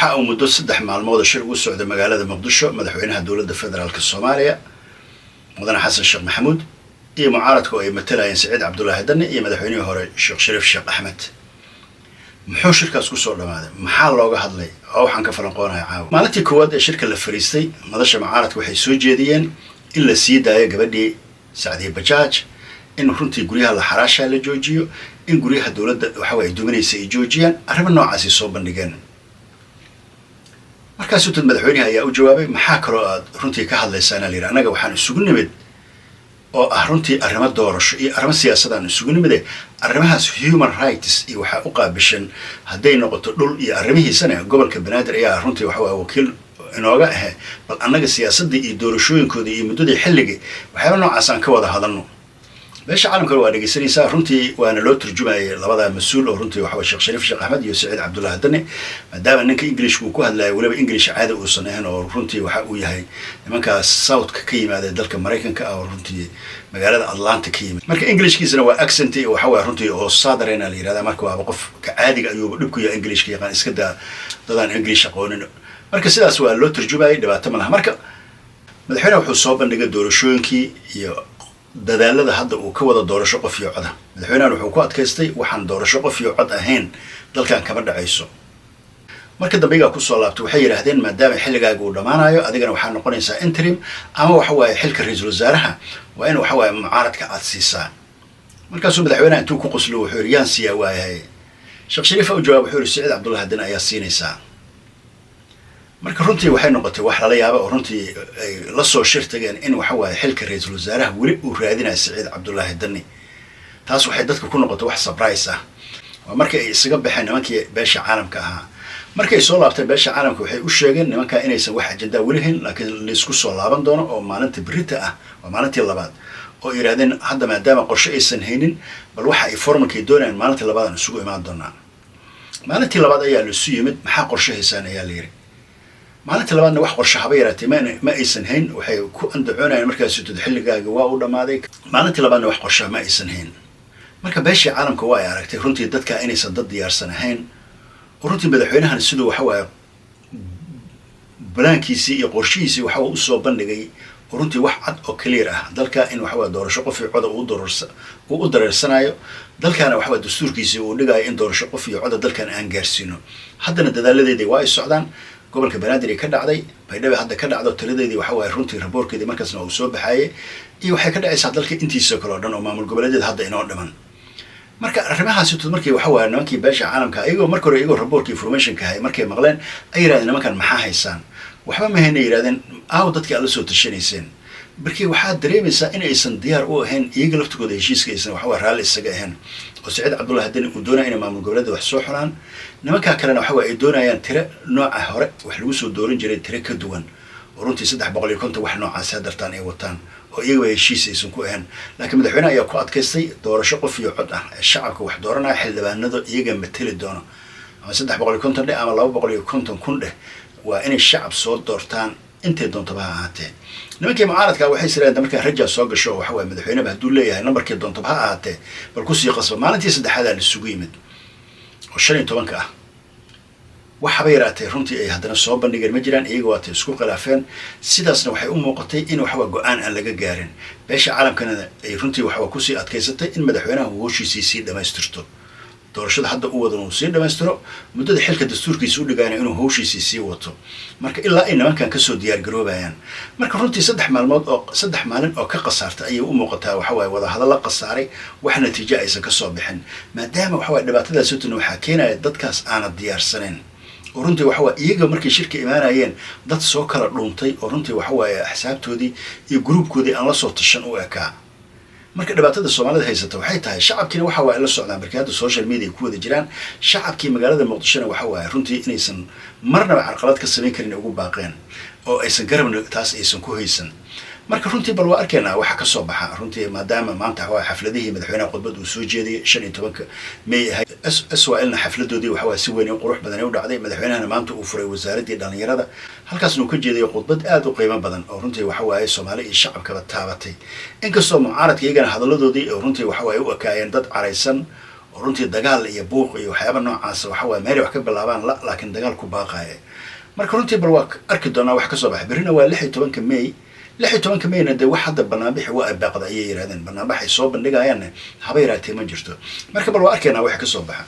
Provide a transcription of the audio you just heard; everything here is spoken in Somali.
waxa uu muddo 3 maalmood shir ugu socday magaalada Muqdisho madaxweynaha dowladda federaalka Soomaaliya mudane Xasan Sheekh Maxamuud iyo mucaaradku ay matalayeen Saciid Cabdullaahi Dane iyo madaxweynihii hore Sheekh Shariif Sheekh Axmed muxuu shirkaas ku soo dhamaaday maxaa looga hadlay oo waxaan ka falanqoonayaa caawa maalintii koowaad ee shirka la fariistay madasha mucaaradku waxay soo jeediyeen in la sii daayo gabadhii Saacadiye Bajaaj in runtii guryaha la xaraasha la joojiyo in guryaha dowladda waxa ay duminaysa ay joojiyaan arrimo noocaas ay soo bandhigeen markaas uu madaxweynaha ayaa u jawaabay maxaa kale oo aad runtii ka hadlaysaan aliir anaga waxaan isugu nimid oo ah runtii arrimo doorasho iyo arrimo siyaasadaan isugu nimid arrimahaas human rights iyo waxa u qaabishan haday noqoto dhul iyo arrimihiisana gobolka Banaadir ayaa runtii waxa wakiil inooga ah bal anaga siyaasadda iyo doorashooyinkooda iyo muddadii xilliga waxyaabo noocaas aan ka wada hadalno meesha caalamka waa dhageysanaysaa runtii waana loo turjumayay labada mas'uul oo runtii waxa Sheekh Shariif Sheekh Axmed iyo Saciid Cabdullaahi Dane maadaama ninka English uu ku hadlayo waliba English caadi uu sameeyay oo runtii waxa uu yahay nimankaas South ka yimaada dalka Mareykanka oo runtii magaalada Atlanta ka yimid marka Englishkiisana waa accent iyo waxa runtii oo Southern la yiraahdo marka waa qof ka caadiga ayuu dhib ku yahay Englishka yaqaan iska dadaan English aqoonin marka sidaas waa loo turjumayay dhibaato malaha marka madaxweynaha wuxuu soo bandhigay doorashooyinkii iyo dadaalada hadda uu ka wada doorasho qof iyo cod madaxweynaha wuxuu ku adkaystay waxaan doorasho qof iyo cod ahayn dalkan kama dhacayso marka dambiga ku soo laabtay waxay yiraahdeen maadaama xilligaaga uu dhamaanayo adigana waxa noqonaysaa interim ama waxa waaye xilka ra'iisul wasaaraha waa in waxa waaye mucaaradka aad siisaa markaas madaxweynaha intuu ku qoslo wuxuu riyaan siya waayahay Sheekh Shariif oo jawaab wuxuu Saciid Cabdullaahi Dane ayaa siinaysaa marka runtii waxay noqotay wax la yaabo oo runtii ay la soo shirtageen in waxa waaye xilka ra'iisul wasaaraha wali uu raadinayo Saciid Cabdullaahi Dane taas waxay dadka ku noqotay wax surprise ah waa markii ay isaga baxeen nimankii beesha caalamka ahaa markay soo laabtay beesha caalamka waxay u sheegeen nimanka inaysan wax ajenda walihin laakiin la isku soo laaban doono oo maalinta berita ah waa maalintii labaad oo yiraahdeen hadda maadaama qorshe aysan haynin bal waxa ay formalkii doonayaan maalintii labaad aan isugu imaan doonaa maalintii labaad ayaa la soo yimid maxaa qorshe haysan ayaa la yiri maalinta labaadna wax qorshe haba yaraatay ma aysan hayn waxay ku andacoonayaan markaas uu xilligaaga waa u dhamaaday maalinta labaadna wax qorshe ma aysan hayn marka beesha caalamka waa ay aragtay runtii dadka inaysan dad diyaarsan ahayn runtii madaxweynahan sidoo waxa waa balaankiisi iyo qorshihiisi waxa uu soo bandhigay runtii wax cad oo clear ah dalka in waxa waa doorasho qof iyo cod uu u dareersanayo dalkana waxa waa dastuurkiisi uu dhigayo in doorasho qof iyo cod dalkan aan gaarsiino haddana dadaaladeedii waa ay socdaan gobolka Banaadir ka dhacday baydhabo hadda ka dhacdo taladeedii waxa waa runtii raboorkeedii markaasna uu soo baxayay iyo waxay ka dhacaysaa dalka intiisa kale oo dhan oo maamul goboleedyada hadda inoo dhiman marka arrimahaas intuu markii waxa waa nimankii beesha caalamka ayagoo markii hore iyagoo raboorkii information ka hay markay maqleen ay yiraahdeen nimankan maxaa haysaan waxba ma hayna yiraahdeen dadkii alla soo tashanayseen markii waxaa dareemaysaa in aysan diyaar u ahayn iyaga laftigooda heshiiska aysan waxa waa raali isaga ahayn oo Saciid Cabdullaahi Dane uu doonaa in maamul goboleedyada wax soo xulaan nimanka kalena waxa ay doonayaan tiro nooca hore wax lagu soo dooran jiray tiro ka duwan oo runtii 350 wax noocaas hadartaan ay wataan oo iyaga heshiis aysan ku ahayn laakiin madaxweynaha ayaa ku adkaystay doorasho qof iyo cod ah ee shacabka wax dooranaya xildhibaanada iyaga matali doono ama 350 ama 250 kun waa inay shacab soo doortaan intay doontaba ha ahaatee nimankii mucaaradka waxay sireen markaa raja soo gasho waxa waa madaxweynaha haduu leeyahay nambarkii doontaba ha ahaatee bal ku sii qasba maalintii saddexaad aan isugu yimid oo 15 ah waxa bay yaraatay runtii ay haddana soo bandhigeen ma jiraan iyaga waa isku khilaafeen sidaasna waxay u muuqatay in waxa waa go'aan aan laga gaarin beesha caalamkana ay runtii waxa ku sii adkaysatay in madaxweynaha uu heshiisiisii dhamaystirto doorashada hadda uu wado uu sii dhamaystiro muddada xilka dastuurkiisa u dhigaanay inuu hawshiisii wato marka ilaa ay nimankan ka soo diyaar garoobayaan marka runtii 3 maalin oo ka qasaarta ayay u muuqataa waxa way wada hadal la qasaaray wax natiijo aysan ka soo bixin maadaama waxa way dhibaatadaas waxa keenaya dadkaas aan diyaarsaneyn oo runtii waxa way iyaga markay shirka imaanayeen dad soo kala dhuuntay oo runtii waxa way xisaabtoodii iyo groupkoodii aan la soo tashan u ekaa marka dhibaatada Soomaalida haysata waxay tahay shacabkina waxa waa la socdaan barkaada social media ku wada jiraan shacabkii magaalada Muqdisho waxa waa runtii inaysan marnaba carqalad ka sameyn karin ugu baaqeen oo aysan garabna taas aysan ku haysan marka runtii bal waa arkeena waxa ka soo baxa runtii maadaama maanta waa xafladihii madaxweynaha khudbad uu soo jeediyay 15 May SWLna xafladoodii waxa waa si weyn oo qurux badan u dhacday madaxweynaha maanta uu furay wasaaradii dhalinyarada halkaasna uu ka jeediyay khudbad aad u qiimo badan oo runtii waxa waa Soomaali iyo shacabka taabatay inkastoo mucaaradka iyagana hadaladoodii runtii waxa waa u ekaayeen dad caraysan runtii dagaal iyo buuq iyo waxyaaba noocaas waxa waaye meelay wax ka bilaabaan laakiin dagaal ku baaqaya marka runtii bal waa arki doonaa wax kasoo baxa berrina waa 16 May 16 Mayna dee wax hadda banaanbixi waa baaqda ayay yiraahdeen banaanbaxay soo bandhigayaanna haba yaraatee ma jirto marka bal waa arkaynaa wax kasoo baxa